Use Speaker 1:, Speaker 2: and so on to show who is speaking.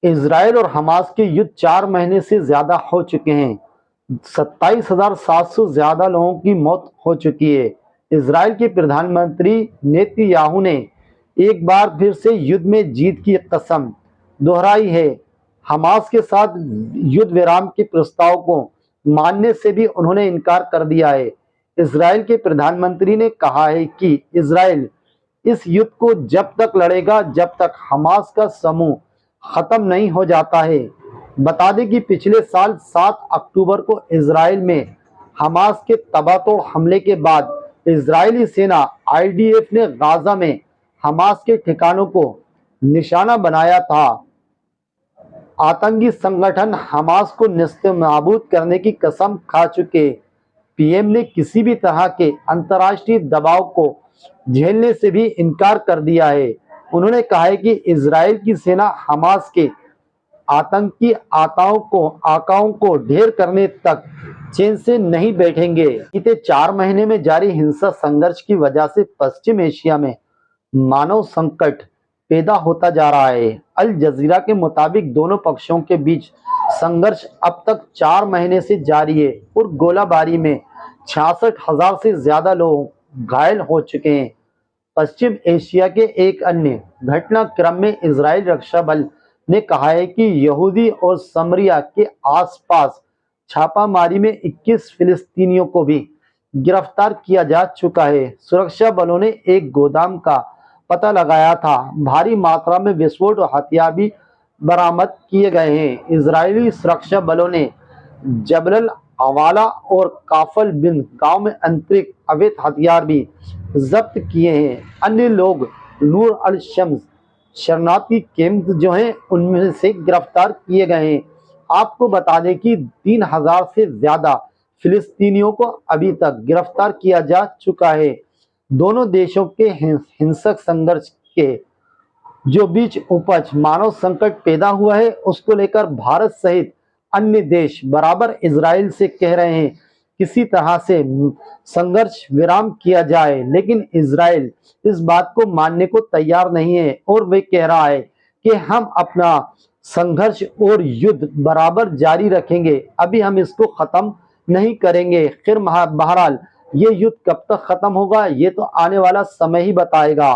Speaker 1: Israel और Hamas के युद्ध 4 महीने से ज्यादा हो चुके हैं। 27,700 ज्यादा लोगों की मौत हो चुकी है। इजराइल के प्रधानमंत्री नेतन्याहू ने एक बार फिर से युद्ध में जीत की कसम दोहराई है। हमास के साथ युद्ध विराम के प्रस्ताव को मानने से भी उन्होंने इनकार कर दिया है। इजराइल के प्रधानमंत्री ने कहा है कि इजराइल इस युद्ध को जब तक लड़ेगा जब तक हमास का समूह खत्म नहीं हो जाता है। बता दें कि पिछले साल 7 अक्टूबर को इजराइल में हमास के तबाहतोड़ हमले के बाद इजरायली सेना आईडीएफ ने गाजा में हमास के ठिकानों को निशाना बनाया था। आतंकी संगठन हमास को नेस्तनाबूद करने की कसम खा चुके पीएम ने किसी भी तरह के अंतर्राष्ट्रीय दबाव को झेलने से भी इनकार कर दिया है। उन्होंने कहा है कि इजराइल की सेना हमास के आतंकी आकाओं को ढेर करने तक चैन से नहीं बैठेंगे। बीते 4 महीने में जारी हिंसा संघर्ष की वजह से पश्चिम एशिया में मानव संकट पैदा होता जा रहा है। अल जजीरा के मुताबिक दोनों पक्षों के बीच संघर्ष अब तक 4 महीने से जारी है और गोलाबारी में 66,000 से ज्यादा लोग घायल हो चुके हैं। पश्चिम एशिया के एक अन्य घटनाक्रम में इजराइल रक्षा बल ने कहा है कि यहूदी और समरिया के आसपास छापामारी में 21 फिलिस्तीनियों को भी गिरफ्तार किया जा चुका है। सुरक्षा बलों ने एक गोदाम का पता लगाया था। भारी मात्रा में विस्फोट और हथियार भी बरामद किए गए हैं। इजरायली सुरक्षा बलों ने जबल अवाला और काफल बिन गांव में आंतरिक अवैध हथियार भी जब्त किए हैं। अन्य लोग नूर अल शम्स शरणार्थी कैंप जो हैं उनमें से गिरफ्तार किए गए हैं। आपको बता दें कि 3,000 से ज्यादा फिलिस्तीनियों को अभी तक गिरफ्तार किया जा चुका है। दोनों देशों के हिंसक संघर्ष के जो बीच उपज मानव संकट पैदा हुआ है उसको लेकर भारत सहित अन्य देश बराबर इजराइल से कह रहे हैं किसी तरह से संघर्ष विराम किया जाए, लेकिन इजराइल इस बात को मानने को तैयार नहीं है और वे कह रहा है कि हम अपना संघर्ष और युद्ध बराबर जारी रखेंगे, अभी हम इसको खत्म नहीं करेंगे। फिर बहरहाल ये युद्ध कब तक खत्म होगा ये तो आने वाला समय ही बताएगा।